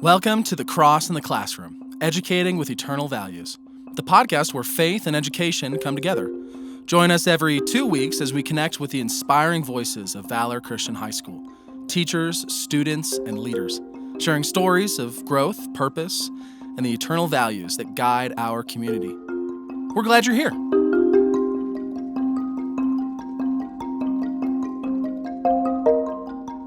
Welcome to The Cross in the Classroom, Educating with Eternal Values, the podcast where faith and education come together. Join us every 2 weeks as we connect with the inspiring voices of Valor Christian High School, teachers, students, and leaders, sharing stories of growth, purpose, and the eternal values that guide our community. We're glad you're here.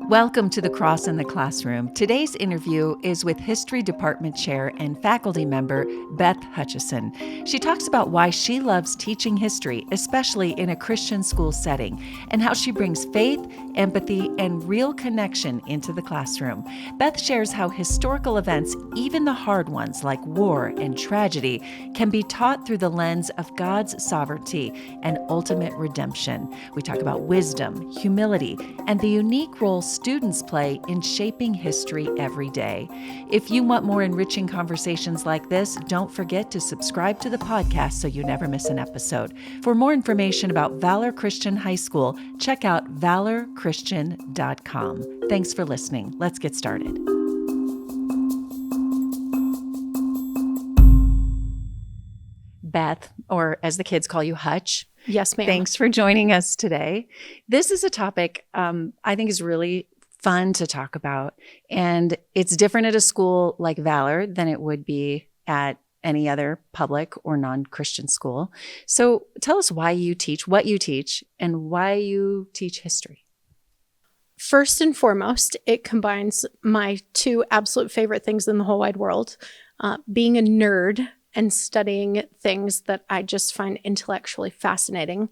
Welcome to The Cross in the Classroom. Today's interview is with History Department Chair and faculty member Beth Hutchison. She talks about why she loves teaching history, especially in a Christian school setting, and how she brings faith, empathy, and real connection into the classroom. Beth shares how historical events, even the hard ones like war and tragedy, can be taught through the lens of God's sovereignty and ultimate redemption. We talk about wisdom, humility, and the unique role students play in shaping history every day. If you want more enriching conversations like this, don't forget to subscribe to the podcast so you never miss an episode. For more information about Valor Christian High School, check out valorchristian.com. Thanks for listening. Let's get started. Beth, or as the kids call you, Hutch. Yes, ma'am. Thanks for joining us today. This is a topic I think is really fun to talk about, and it's different at a school like Valor than it would be at any other public or non-Christian school. So tell us why you teach, what you teach, and why you teach history. First and foremost, it combines my two absolute favorite things in the whole wide world, being a nerd and studying things that I just find intellectually fascinating,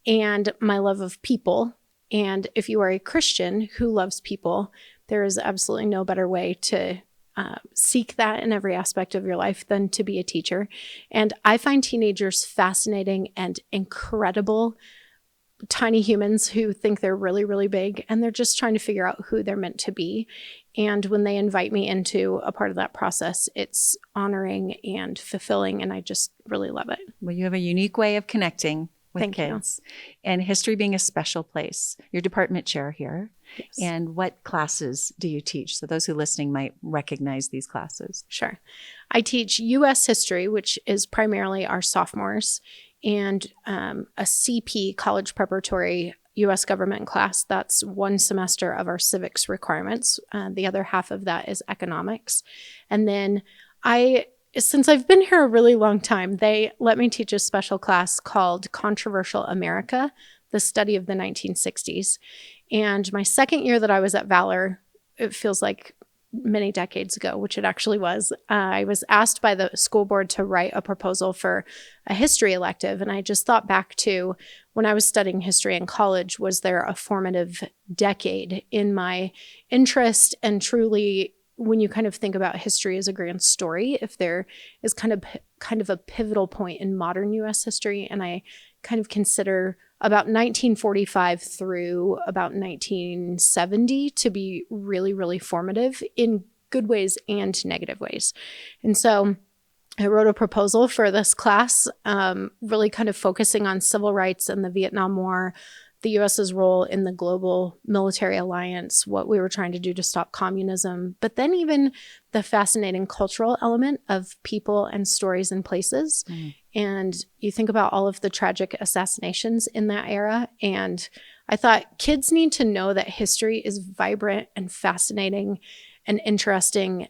and my love of people. And if you are a Christian who loves people, there is absolutely no better way to seek that in every aspect of your life than to be a teacher. And I find teenagers fascinating and incredible tiny humans who think they're really, really big, and they're just trying to figure out who they're meant to be. And when they invite me into a part of that process, it's honoring and fulfilling, and I just really love it. Well, you have a unique way of connecting with Thank kids, and history being a special place. You're department chair here. Yes. And what classes do you teach? So those who are listening might recognize these classes. Sure. I teach U.S. history, which is primarily our sophomores, and a CP, college preparatory U.S. government class. That's one semester of our civics requirements. The other half of that is economics. And then since I've been here a really long time, they let me teach a special class called Controversial America, the study of the 1960s. And my second year that I was at Valor, it feels like many decades ago, which it actually was, I was asked by the school board to write a proposal for a history elective. And I just thought back to when I was studying history in college, was there a formative decade in my interest? And truly, when you kind of think about history as a grand story, if there is kind of a pivotal point in modern U.S. history, and I kind of consider about 1945 through about 1970 to be really, really formative in good ways and negative ways. And so I wrote a proposal for this class, really kind of focusing on civil rights and the Vietnam War, the U.S.'s role in the global military alliance, what we were trying to do to stop communism, but then even the fascinating cultural element of people and stories and places. Mm. And you think about all of the tragic assassinations in that era. And I thought kids need to know that history is vibrant and fascinating and interesting,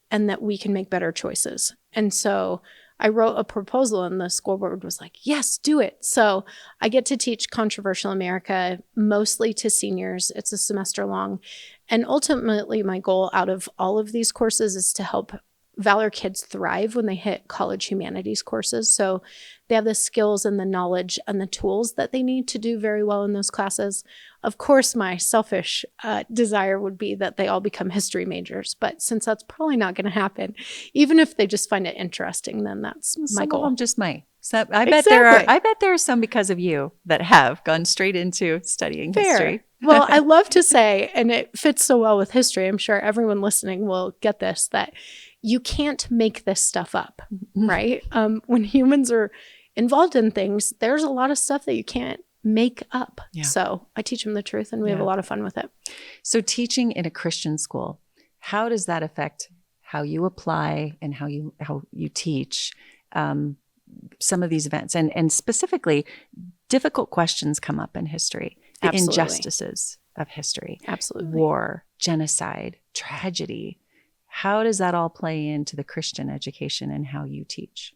and that we can make better choices. And so I wrote a proposal, and the school board was like, yes, do it. So I get to teach Controversial America mostly to seniors. It's a semester long. And ultimately, my goal out of all of these courses is to help Valor kids thrive when they hit college humanities courses. So they have the skills and the knowledge and the tools that they need to do very well in those classes. Of course, my selfish desire would be that they all become history majors. But since that's probably not going to happen, even if they just find it interesting, then that's my goal. Some of them just might. So I bet there are some because of you that have gone straight into studying history. Well, I love to say, and it fits so well with history, I'm sure everyone listening will get this, that you can't make this stuff up, right? When humans are involved in things, there's a lot of stuff that you can't make up. Yeah. So I teach them the truth, and we have a lot of fun with it. So teaching in a Christian school, how does that affect how you apply and how you teach some of these events. And specifically, difficult questions come up in history. The Absolutely. injustices of history. Absolutely. War, genocide, tragedy. How does that all play into the Christian education and how you teach?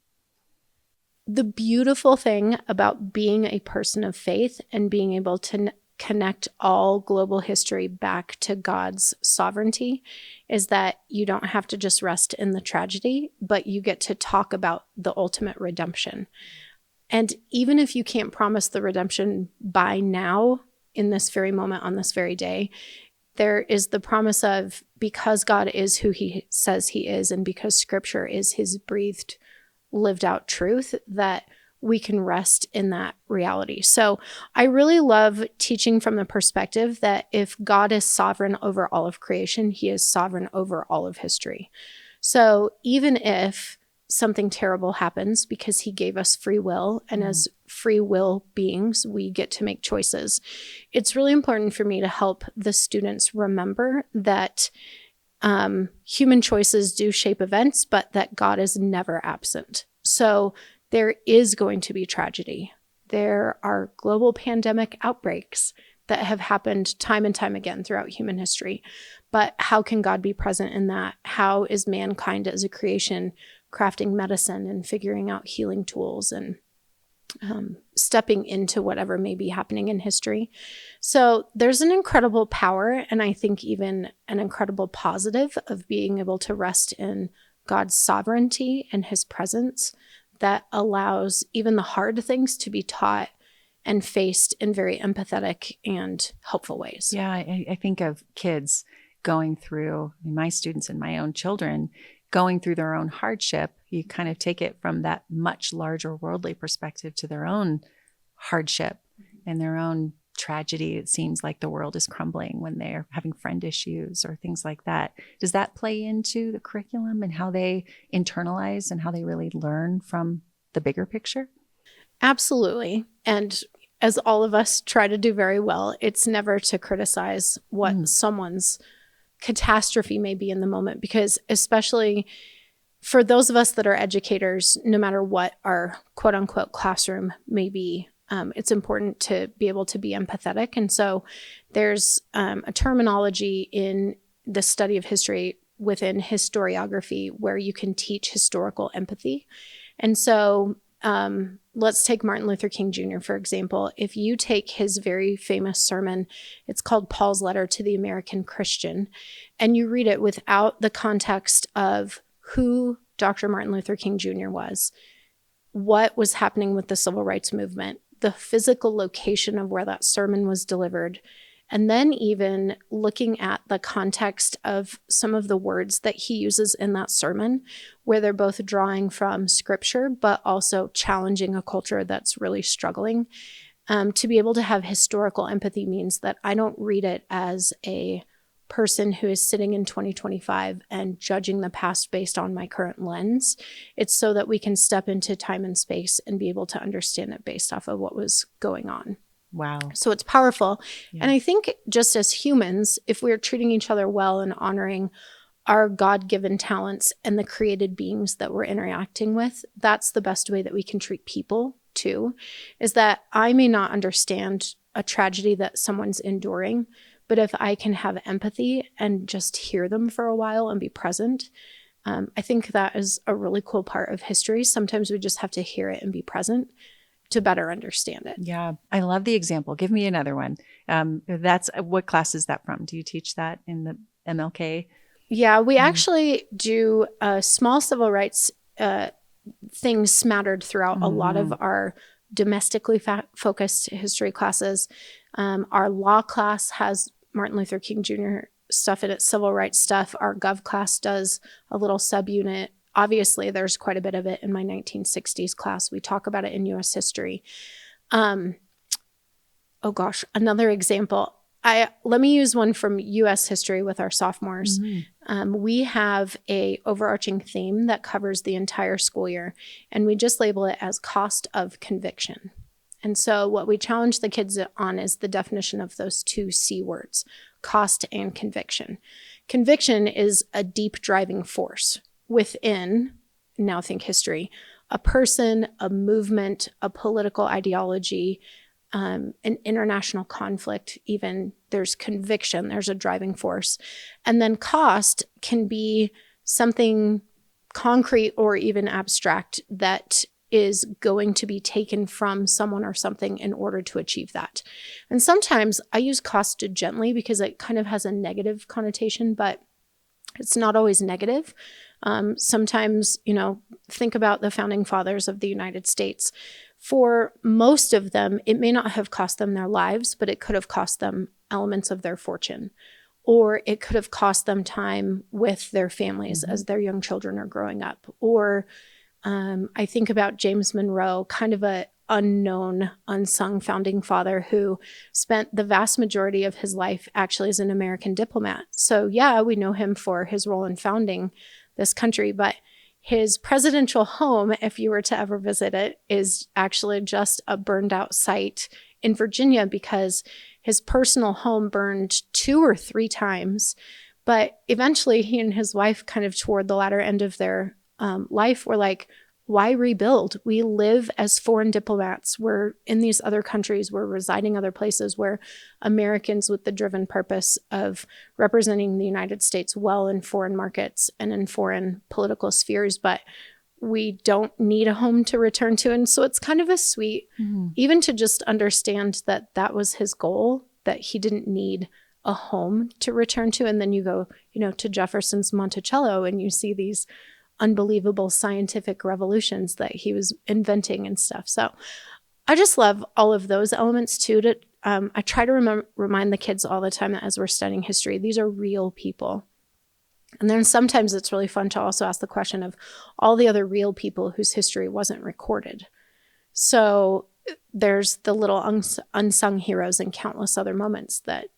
The beautiful thing about being a person of faith and being able to connect all global history back to God's sovereignty is that you don't have to just rest in the tragedy, but you get to talk about the ultimate redemption. And even if you can't promise the redemption by now, in this very moment, on this very day, there is the promise of, because God is who he says he is, and because scripture is his breathed, lived out truth, that we can rest in that reality. So I really love teaching from the perspective that if God is sovereign over all of creation, he is sovereign over all of history. So even if something terrible happens, because he gave us free will, and as free will beings, we get to make choices, it's really important for me to help the students remember that human choices do shape events, but that God is never absent. So there is going to be tragedy. There are global pandemic outbreaks that have happened time and time again throughout human history. But how can God be present in that? How is mankind as a creation crafting medicine and figuring out healing tools and stepping into whatever may be happening in history? So there's an incredible power, and I think even an incredible positive of being able to rest in God's sovereignty and his presence that allows even the hard things to be taught and faced in very empathetic and helpful ways. Yeah, I think of kids going through, my students and my own children, going through their own hardship. You kind of take it from that much larger worldly perspective to their own hardship and their own tragedy. It seems like the world is crumbling when they're having friend issues or things like that. Does that play into the curriculum and how they internalize and how they really learn from the bigger picture? Absolutely. And as all of us try to do very well, it's never to criticize what someone's catastrophe may be in the moment, because especially for those of us that are educators, no matter what our quote unquote classroom may be, it's important to be able to be empathetic. And so there's a terminology in the study of history within historiography where you can teach historical empathy. And so let's take Martin Luther King Jr., for example. If you take his very famous sermon, it's called Paul's Letter to the American Christian, and you read it without the context of who Dr. Martin Luther King Jr. was, what was happening with the civil rights movement, the physical location of where that sermon was delivered, and then even looking at the context of some of the words that he uses in that sermon, where they're both drawing from scripture, but also challenging a culture that's really struggling. To be able to have historical empathy means that I don't read it as a person who is sitting in 2025 and judging the past based on my current lens. It's so that we can step into time and space and be able to understand it based off of what was going on. Wow. So it's powerful. Yeah. And I think just as humans, if we're treating each other well and honoring our God-given talents and the created beings that we're interacting with, that's the best way that we can treat people too, is that I may not understand a tragedy that someone's enduring, but if I can have empathy and just hear them for a while and be present, I think that is a really cool part of history. Sometimes we just have to hear it and be present to better understand it. Yeah, I love the example. Give me another one. That's what class is that from? Do you teach that in the MLK? Yeah, we actually do small civil rights things smattered throughout a lot of our domestically focused history classes. Our law class has Martin Luther King Jr. stuff in it, civil rights stuff. Our gov class does a little subunit. Obviously, there's quite a bit of it in my 1960s class. We talk about it in U.S. history. Another example. Let me use one from U.S. history with our sophomores. We have a overarching theme that covers the entire school year, and we just label it as cost of conviction. And so what we challenge the kids on is the definition of those two C words, cost and conviction. Conviction is a deep driving force within, now think history, a person, a movement, a political ideology, an international conflict. Even there's conviction, there's a driving force. And then cost can be something concrete or even abstract that is going to be taken from someone or something in order to achieve that. And sometimes I use cost gently because it kind of has a negative connotation, but it's not always negative. Sometimes, think about the founding fathers of the United States. For most of them, it may not have cost them their lives, but it could have cost them elements of their fortune, or it could have cost them time with their families as their young children are growing up. Or I think about James Monroe, kind of a unknown, unsung founding father who spent the vast majority of his life actually as an American diplomat. So yeah, we know him for his role in founding this country, but his presidential home, if you were to ever visit it, is actually just a burned out site in Virginia because his personal home burned 2 or 3 times. But eventually he and his wife, kind of toward the latter end of their life, were like, why rebuild? We live as foreign diplomats. We're in these other countries. We're residing other places. We're Americans with the driven purpose of representing the United States well in foreign markets and in foreign political spheres, but we don't need a home to return to. And so it's kind of a sweet, even to just understand that that was his goal, that he didn't need a home to return to. And then you go, to Jefferson's Monticello and you see these unbelievable scientific revolutions that he was inventing and stuff. So I just love all of those elements too. I try to remind the kids all the time that as we're studying history, these are real people. And then sometimes it's really fun to also ask the question of all the other real people whose history wasn't recorded. So there's the little unsung heroes and countless other moments that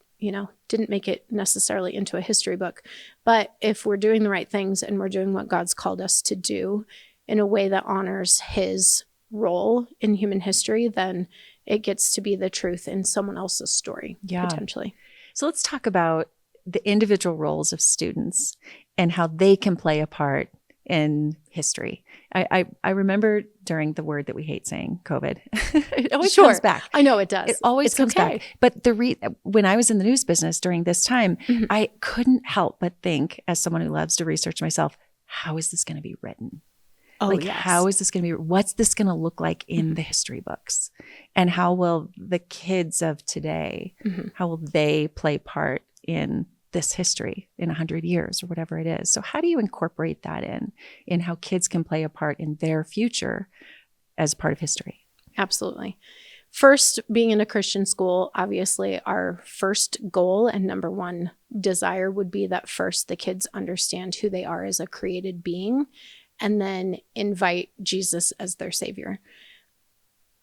didn't make it necessarily into a history book. But if we're doing the right things and we're doing what God's called us to do in a way that honors his role in human history, then it gets to be the truth in someone else's story, potentially. So let's talk about the individual roles of students and how they can play a part in history. I remember during the word that we hate saying, COVID, it always comes back. I know it does. It always comes back. But when I was in the news business during this time, I couldn't help but think, as someone who loves to research myself, how is this going to be written? How is this going to be, what's this going to look like in the history books? And how will the kids of today, how will they play part in this history in 100 years or whatever it is? So how do you incorporate that in how kids can play a part in their future as part of history? Absolutely. First, being in a Christian school, obviously our first goal and number one desire would be that first the kids understand who they are as a created being and then invite Jesus as their savior.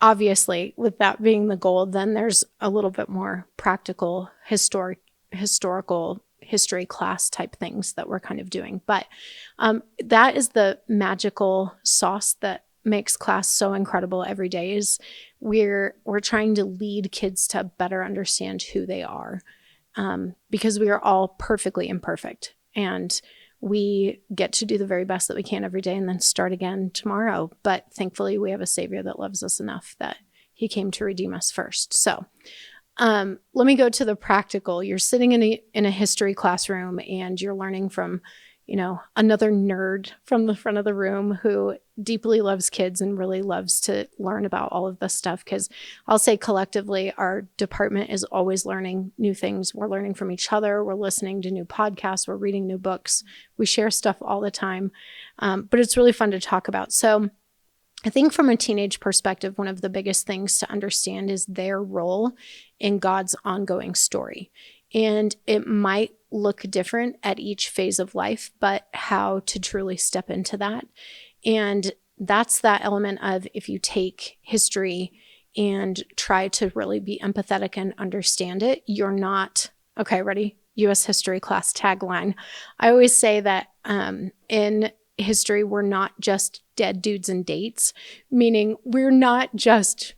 Obviously, with that being the goal, then there's a little bit more practical historical history class type things that we're kind of doing. But that is the magical sauce that makes class so incredible every day, is we're trying to lead kids to better understand who they are, because we are all perfectly imperfect and we get to do the very best that we can every day and then start again tomorrow. But thankfully we have a savior that loves us enough that he came to redeem us first. So let me go to the practical. You're sitting in a history classroom and you're learning from, another nerd from the front of the room who deeply loves kids and really loves to learn about all of this stuff. Because I'll say collectively, our department is always learning new things. We're learning from each other. We're listening to new podcasts. We're reading new books. We share stuff all the time. But it's really fun to talk about. So I think from a teenage perspective, one of the biggest things to understand is their role in God's ongoing story. And it might look different at each phase of life, but how to truly step into that. And that's that element of, if you take history and try to really be empathetic and understand it, you're not, okay, ready? U.S. history class tagline. I always say that in history, we're not just dead dudes and dates, meaning we're not just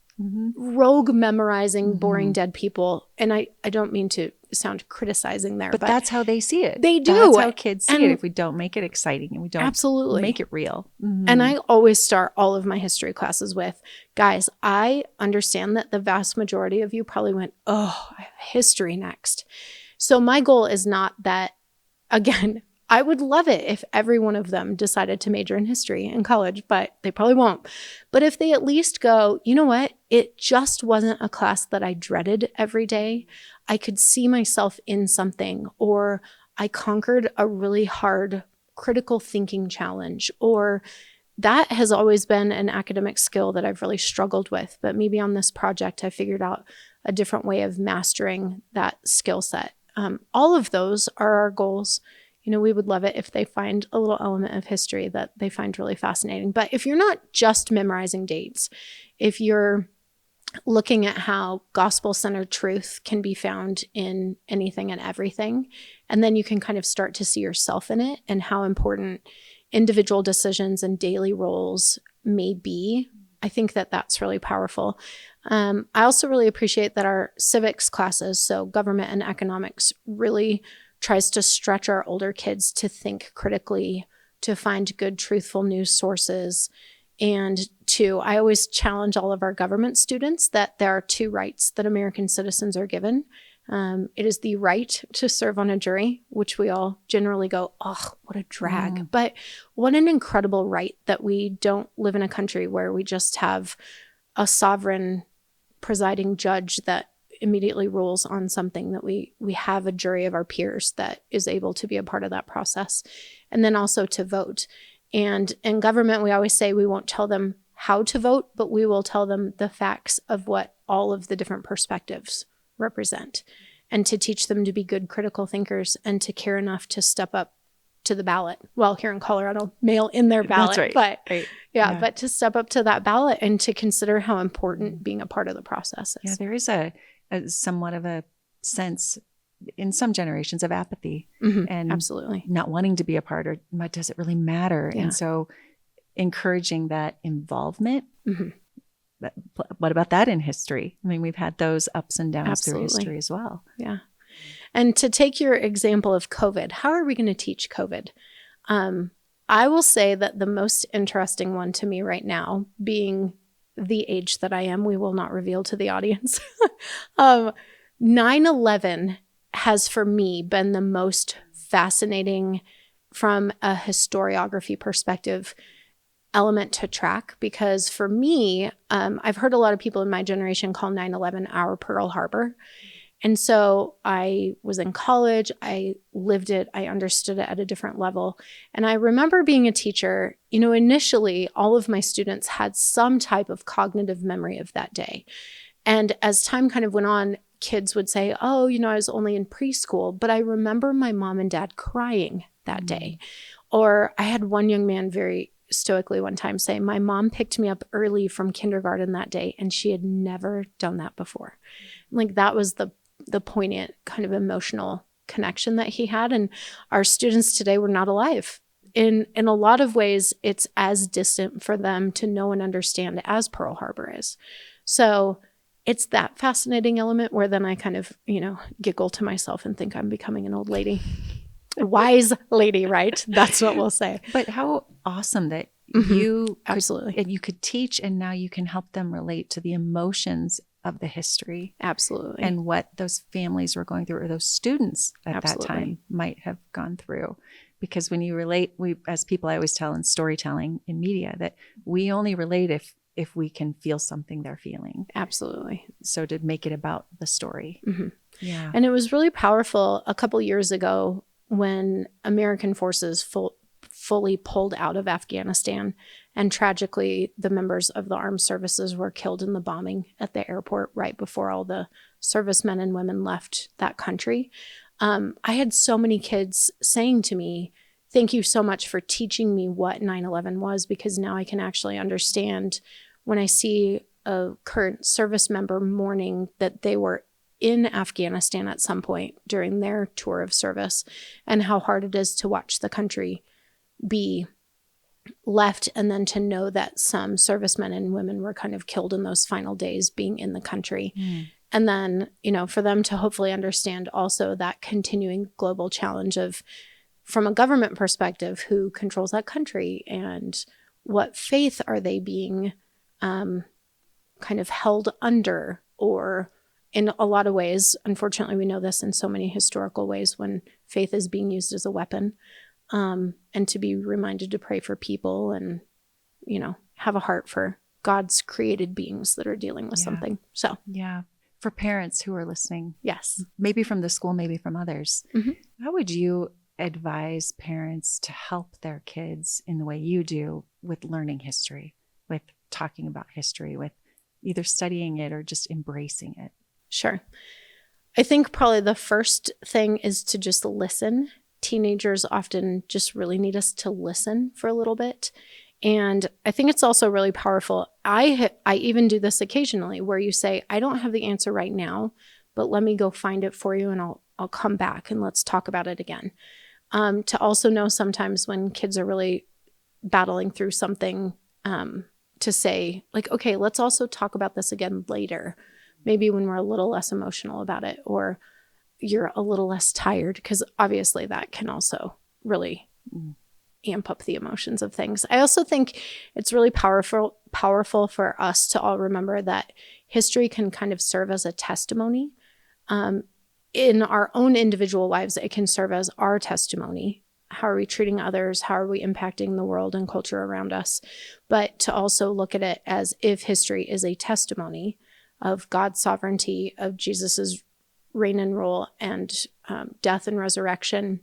rogue memorizing boring dead people. And I don't mean to sound criticizing there. But that's how they see it. They do. That's how kids see And it if we don't make it exciting and we don't absolutely make it real. Mm-hmm. And I always start all of my history classes with, guys, I understand that the vast majority of you probably went, oh, I have history next. So my goal is not that, again, I would love it if every one of them decided to major in history in college, but they probably won't. But if they at least go, you know what? It just wasn't a class that I dreaded every day. I could see myself in something, or I conquered a really hard critical thinking challenge, or that has always been an academic skill that I've really struggled with. But maybe on this project, I figured out a different way of mastering that skill set. All of those are our goals. You know, we would love it if they find a little element of history that they find really fascinating. But if you're not just memorizing dates, if you're looking at how gospel-centered truth can be found in anything and everything, and then you can kind of start to see yourself in it and how important individual decisions and daily roles may be, I think that that's really powerful. I also really appreciate that our civics classes, so government and economics, really tries to stretch our older kids to think critically, to find good, truthful news sources. And I always challenge all of our government students that there are two rights that American citizens are given. It is the right to serve on a jury, which we all generally go, oh, what a drag. But what an incredible right that we don't live in a country where we just have a sovereign presiding judge that immediately rules on something, that we have a jury of our peers that is able to be a part of that process. And then also to vote. And in government, we always say we won't tell them how to vote, but we will tell them the facts of what all of the different perspectives represent, and to teach them to be good critical thinkers and to care enough to step up to the ballot. Well, here in Colorado, mail in their ballot. That's right. But yeah, but to step up to that ballot and to consider how important being a part of the process is. Yeah, there is a somewhat of a sense in some generations of apathy and absolutely not wanting to be a part, or what does it really matter? Yeah. And so encouraging that involvement. But what about that in history? I mean, we've had those ups and downs through history as well. Yeah. And to take your example of COVID, how are we going to teach COVID? I will say that the most interesting one to me right now, being the age that I am, we will not reveal to the audience. 9/11 has for me been the most fascinating from a historiography perspective element to track, because for me, I've heard a lot of people in my generation call 9/11 our Pearl Harbor. And so I was in college, I lived it, I understood it at a different level. And I remember being a teacher, you know, initially all of my students had some type of cognitive memory of that day. And as time kind of went on, kids would say, oh, you know, I was only in preschool, but I remember my mom and dad crying that day. Or I had one young man very stoically one time say, my mom picked me up early from kindergarten that day, and she had never done that before. Like, that was the poignant kind of emotional connection that he had. And our students today were not alive. In a lot of ways, it's as distant for them to know and understand as Pearl Harbor is. So it's that fascinating element where then I kind of, you know, giggle to myself and think I'm becoming an old lady. A wise lady, right? That's what we'll say. But how awesome that you absolutely, and you could teach, and now you can help them relate to the emotions of the history. Absolutely. And what those families were going through, or those students at absolutely. that time might have gone through. Because when you relate, we, as people, I always tell in storytelling in media, that we only relate if we can feel something they're feeling. Absolutely. So to make it about the story. Yeah. And it was really powerful a couple years ago when American forces fully pulled out of Afghanistan. And tragically, the members of the armed services were killed in the bombing at the airport right before all the servicemen and women left that country. I had so many kids saying to me, thank you so much for teaching me what 9/11 was, because now I can actually understand when I see a current service member mourning that they were in Afghanistan at some point during their tour of service, and how hard it is to watch the country be left, and then to know that some servicemen and women were kind of killed in those final days being in the country. And then, for them to hopefully understand also that continuing global challenge of, from a government perspective, who controls that country and what faith are they being kind of held under, or in a lot of ways, unfortunately, we know this in so many historical ways when faith is being used as a weapon, and to be reminded to pray for people and, have a heart for God's created beings that are dealing with something. So, yeah. For parents who are listening, yes, maybe from the school, maybe from others, mm-hmm. how would you advise parents to help their kids in the way you do with learning history, with talking about history, with either studying it or just embracing it? Sure. I think probably the first thing is to just listen. Teenagers often just really need us to listen for a little bit. And I think it's also really powerful. I even do this occasionally where you say, I don't have the answer right now, but let me go find it for you and I'll come back and let's talk about it again. To also know sometimes when kids are really battling through something, to say like, okay, let's also talk about this again later. Maybe when we're a little less emotional about it, or you're a little less tired, because obviously that can also really amp up the emotions of things. I also think it's really powerful for us to all remember that history can kind of serve as a testimony. In our own individual lives, it can serve as our testimony. How are we treating others? How are we impacting the world and culture around us? But to also look at it as if history is a testimony of God's sovereignty, of Jesus's reign and rule, and death and resurrection,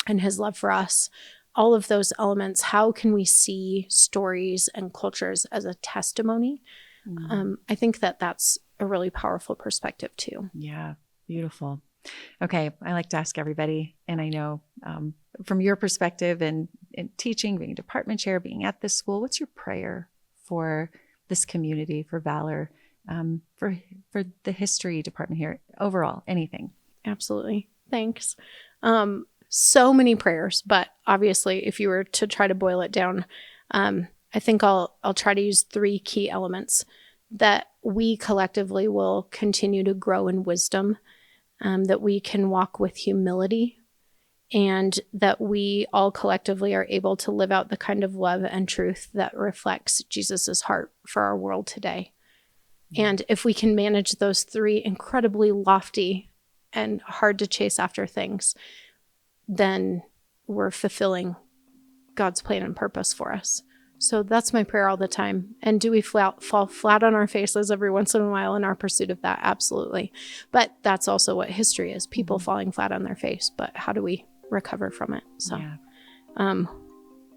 and his love for us. All of those elements, how can we see stories and cultures as a testimony? I think that that's a really powerful perspective too. Yeah, beautiful. Okay, I like to ask everybody, and I know from your perspective and in teaching, being department chair, being at this school, what's your prayer for this community, for Valor, for the history department here, overall, anything? Absolutely. Thanks. So many prayers, but obviously if you were to try to boil it down, I think I'll try to use 3 key elements: that we collectively will continue to grow in wisdom, that we can walk with humility, and that we all collectively are able to live out the kind of love and truth that reflects Jesus's heart for our world today. And if we can manage those 3 incredibly lofty and hard to chase after things, then we're fulfilling God's plan and purpose for us. So that's my prayer all the time. And do we fall flat on our faces every once in a while in our pursuit of that? Absolutely. But that's also what history is, people falling flat on their face. But how do we recover from it? So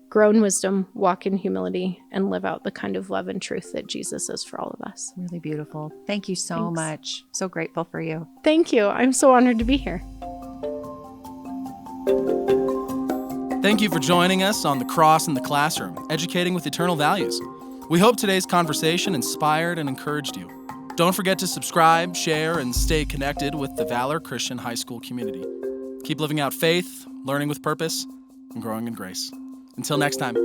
grow in wisdom, walk in humility, and live out the kind of love and truth that Jesus is for all of us. Really beautiful. Thank you so much. So grateful for you. Thank you. I'm so honored to be here. Thank you for joining us on The Cross in the Classroom, Educating with Eternal Values. We hope today's conversation inspired and encouraged you. Don't forget to subscribe, share, and stay connected with the Valor Christian High School community. Keep living out faith, learning with purpose, and growing in grace. Until next time.